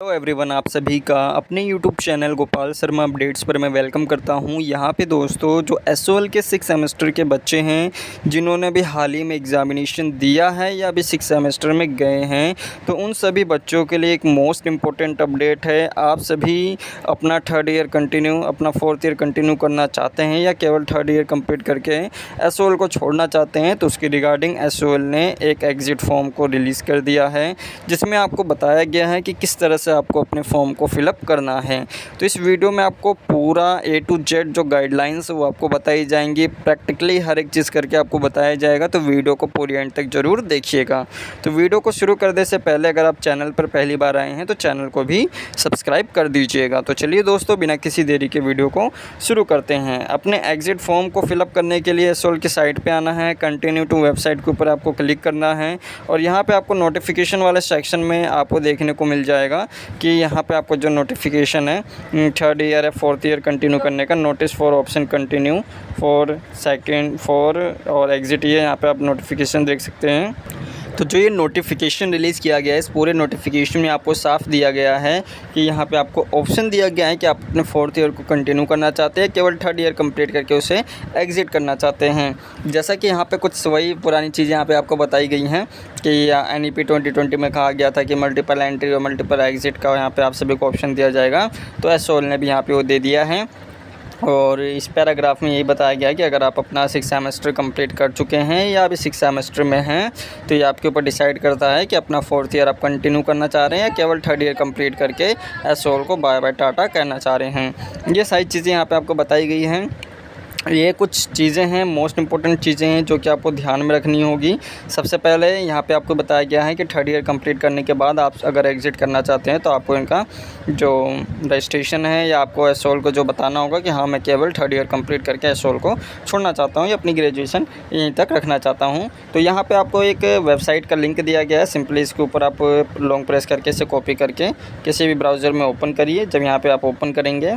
Hello everyone, आप सभी का अपने YouTube channel Gopal Sharma updates पर मैं वेलकम करता हूं। यहां पे दोस्तों जो एसओएल के 6 सेमेस्टर के बच्चे हैं जिन्होंने अभी हाल ही में एग्ज़ामिनेशन दिया है या अभी 6 सेमेस्टर में गए हैं, तो उन सभी बच्चों के लिए एक मोस्ट इम्पोर्टेंट अपडेट है। आप सभी अपना थर्ड ईयर कंटिन्यू अपना फोर्थ ईयर कंटिन्यू करना चाहते हैं या केवल थर्ड ईयर कंप्लीट करके एसओएल को छोड़ना चाहते हैं, तो उसकी रिगार्डिंग एसओएल ने एक एग्ज़िट फॉर्म को रिलीज़ कर दिया है, जिसमें आपको बताया गया है कि किस तरह से आपको अपने फॉर्म को फिलअप करना है। तो इस वीडियो में आपको पूरा A to Z जो गाइडलाइंस वो आपको बताई जाएंगी, प्रैक्टिकली हर एक चीज़ करके आपको बताया जाएगा। तो वीडियो को पूरी एंड तक ज़रूर देखिएगा। तो वीडियो को शुरू करने से पहले अगर आप चैनल पर पहली बार आए हैं तो चैनल को भी सब्सक्राइब कर दीजिएगा। तो चलिए दोस्तों, बिना किसी देरी के वीडियो को शुरू करते हैं। अपने एग्ज़िट फॉर्म को फिलअप करने के लिए एसओएल की साइट पर आना है, कंटिन्यू टू वेबसाइट के ऊपर आपको क्लिक करना है और यहाँ पर आपको नोटिफिकेशन वाले सेक्शन में आपको देखने को मिल जाएगा कि यहाँ पे आपको जो नोटिफिकेशन है थर्ड ईयर या फोर्थ ईयर कंटिन्यू करने का, notice for option continue for second for और एग्ज़िट, ये यहाँ पे आप नोटिफिकेशन देख सकते हैं। तो जो ये नोटिफिकेशन रिलीज़ किया गया है, इस पूरे नोटिफिकेशन में आपको साफ दिया गया है कि यहाँ पे आपको ऑप्शन दिया गया है कि आप अपने फोर्थ ईयर को कंटिन्यू करना चाहते हैं, केवल थर्ड ईयर कंप्लीट करके उसे एग्ज़िट करना चाहते हैं। जैसा कि यहाँ पे कुछ वही पुरानी चीज़ें यहाँ पे आपको बताई गई हैं कि NEP 2020 में कहा गया था कि मल्टीपल एंट्री और मल्टीपल एग्ज़िट का यहाँ पर आप सभी को ऑप्शन दिया जाएगा। तो एसओएल ने भी यहाँ पर वो दे दिया है और इस पैराग्राफ में यही बताया गया है कि अगर आप अपना 6 सेमेस्टर कंप्लीट कर चुके हैं या अभी 6 सेमेस्टर में हैं, तो ये आपके ऊपर डिसाइड करता है कि अपना फोर्थ ईयर आप कंटिन्यू करना चाह रहे हैं या केवल थर्ड ईयर कंप्लीट करके एसओएल को बाय बाय टाटा कहना चाह रहे हैं। ये सारी चीज़ें यहाँ पे आपको बताई गई हैं। ये कुछ चीज़ें हैं, मोस्ट इंपॉर्टेंट चीज़ें हैं जो कि आपको ध्यान में रखनी होगी। सबसे पहले यहाँ पे आपको बताया गया है कि थर्ड ईयर कंप्लीट करने के बाद आप अगर एग्ज़िट करना चाहते हैं तो आपको इनका जो रजिस्ट्रेशन है या आपको एसओएल को जो बताना होगा कि हाँ मैं केवल थर्ड ईयर कंप्लीट करके एसओएल को छोड़ना चाहता हूँ या अपनी ग्रेजुएशन यहीं तक रखना चाहता हूँ। तो यहाँ पर आपको एक वेबसाइट का लिंक दिया गया है। सिंपली इसके ऊपर आप लॉन्ग प्रेस करके इसे कॉपी करके किसी भी ब्राउज़र में ओपन करिए। जब यहाँ पर आप ओपन करेंगे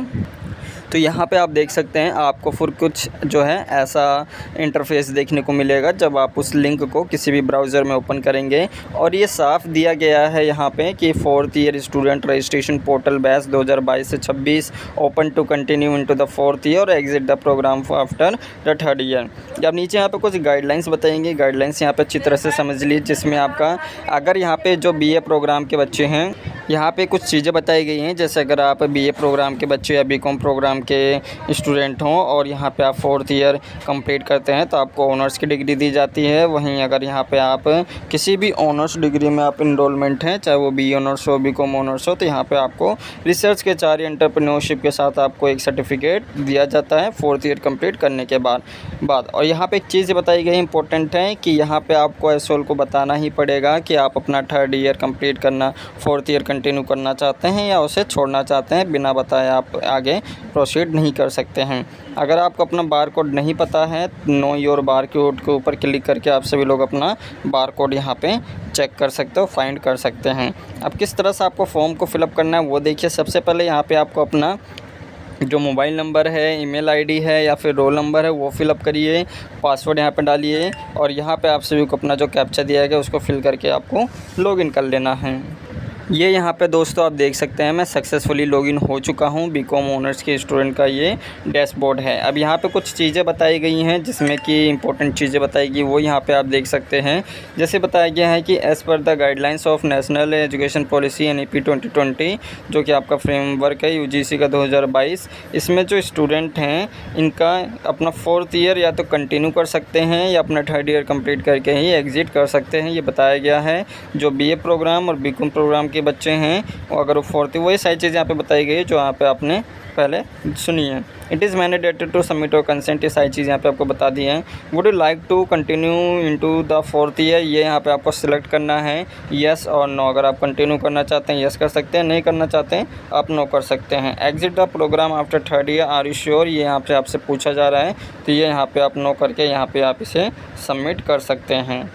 तो यहाँ पे आप देख सकते हैं आपको फिर कुछ जो है ऐसा इंटरफेस देखने को मिलेगा जब आप उस लिंक को किसी भी ब्राउज़र में ओपन करेंगे। और ये साफ दिया गया है यहाँ पे कि fourth year student registration portal batch 2022 से 26 open to continue into the fourth year और exit the programme after the third year. अब नीचे यहाँ पे कुछ गाइडलाइंस बताएंगे। गाइडलाइंस यहाँ पे अच्छी तरह से समझ लीजिए, जिसमें आपका अगर यहाँ पे जो BA प्रोग्राम के बच्चे हैं, यहाँ पे कुछ चीज़ें बताई गई हैं। जैसे अगर आप BA प्रोग्राम के बच्चे या BCom प्रोग्राम के स्टूडेंट हों और यहाँ पे आप फोर्थ ईयर कंप्लीट करते हैं तो आपको ऑनर्स की डिग्री दी जाती है। वहीं अगर यहाँ पे आप किसी भी ऑनर्स डिग्री में आप इनरोलमेंट हैं, चाहे वो BA ऑनर्स हो BCom ऑनर्स हो, तो यहाँ पे आपको रिसर्च के 4 एंटरप्रेन्योरशिप के साथ आपको एक सर्टिफिकेट दिया जाता है फोर्थ ईयर कंप्लीट करने के बाद। और यहाँ पे एक चीज़ बताई गई इंपॉर्टेंट है कि यहाँ पे आपको एसओएल को बताना ही पड़ेगा कि आप अपना थर्ड ईयर कंप्लीट करना फोर्थ ईयर कंटिन्यू करना चाहते हैं या उसे छोड़ना चाहते हैं। बिना बताए आप आगे प्रोसीड नहीं कर सकते हैं। अगर आपको अपना बार कोड नहीं पता है, नो योर बार कोड के ऊपर क्लिक करके आप सभी लोग अपना बार कोड यहाँ पे चेक कर सकते हो, फाइंड कर सकते हैं। अब किस तरह से आपको फॉर्म को फिलअप करना है वो देखिए। सबसे पहले यहाँ पे आपको अपना जो मोबाइल नंबर है, ईमेल आईडी है या फिर रोल नंबर है वो फिलअप करिए, पासवर्ड यहाँ पे डालिए और यहाँ पे आप सभी को अपना जो कैप्चा दिया गया उसको फिल करके आपको लॉगिन कर लेना है। ये यहाँ पे दोस्तों आप देख सकते हैं मैं सक्सेसफुली लॉगिन हो चुका हूँ। BCom ऑनर्स के स्टूडेंट का ये डैशबोर्ड है। अब यहाँ पे कुछ चीज़ें बताई गई हैं जिसमें कि इंपॉर्टेंट चीज़ें बताई गई वो यहाँ पे आप देख सकते हैं। जैसे बताया गया है कि as per the guidelines of national education policy NEP 2020, जो कि आपका फ्रेमवर्क है UGC का 2022, इसमें जो स्टूडेंट हैं इनका अपना फोर्थ ईयर या तो कंटिन्यू कर सकते हैं या अपना थर्ड ईयर कंप्लीट करके ही एग्ज़िट कर सकते हैं। ये बताया गया है। जो BA प्रोग्राम और BCom प्रोग्राम के बच्चे हैं अगर वो फोर्थ, वही सारी चीज़ें यहाँ पे बताई गई है जो यहाँ पे आपने पहले सुनी है। It is mandatory to submit your consent, ये सारी चीज़ें यहाँ पे आपको बता दी हैं। Would you like to continue into the fourth year, ये यहाँ पे आपको सिलेक्ट करना है येस और नो। अगर आप कंटिन्यू करना चाहते हैं येस कर सकते हैं, नहीं करना चाहते हैं आप नो कर सकते हैं। Exit the programme after third year, are you sure, ये यहाँ पे आपसे पूछा जा रहा है। तो ये यहाँ पे आप नो करके यहाँ पे आप इसे सबमिट कर सकते हैं।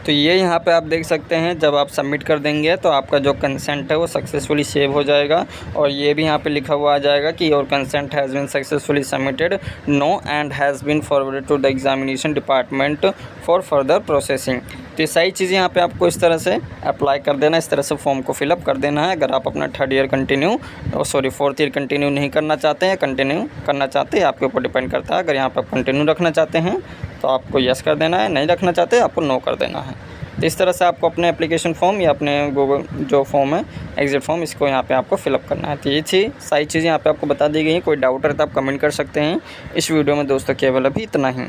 तो ये यहाँ पे आप देख सकते हैं, जब आप सबमिट कर देंगे तो आपका जो कंसेंट है वो सक्सेसफुली सेव हो जाएगा और ये भी यहाँ पे लिखा हुआ आ जाएगा कि your consent has been successfully submitted no and has been forwarded to the examination department for further processing. तो ये सारी चीज़ें यहाँ पे आपको इस तरह से अप्लाई कर देना, इस तरह से फॉर्म को फिलअप कर देना है। अगर आप अपना फोर्थ ईयर कंटिन्यू नहीं करना चाहते हैं, कंटिन्यू करना चाहते हैं, आपके ऊपर डिपेंड करता है। अगर यहाँ पर आप कंटिन्यू रखना चाहते हैं तो आपको यस कर देना है, नहीं रखना चाहते आपको नो कर देना है। तो इस तरह से आपको अपने एप्लीकेशन फॉर्म या अपने गूगल जो फॉर्म है एग्ज़िट फॉर्म, इसको यहाँ पे आपको फिलअप करना है। तो ये थी सारी चीज़ें यहाँ पे आपको बता दी गई हैं। कोई डाउट है तो आप कमेंट कर सकते हैं। इस वीडियो में दोस्तों केवल अभी इतना ही।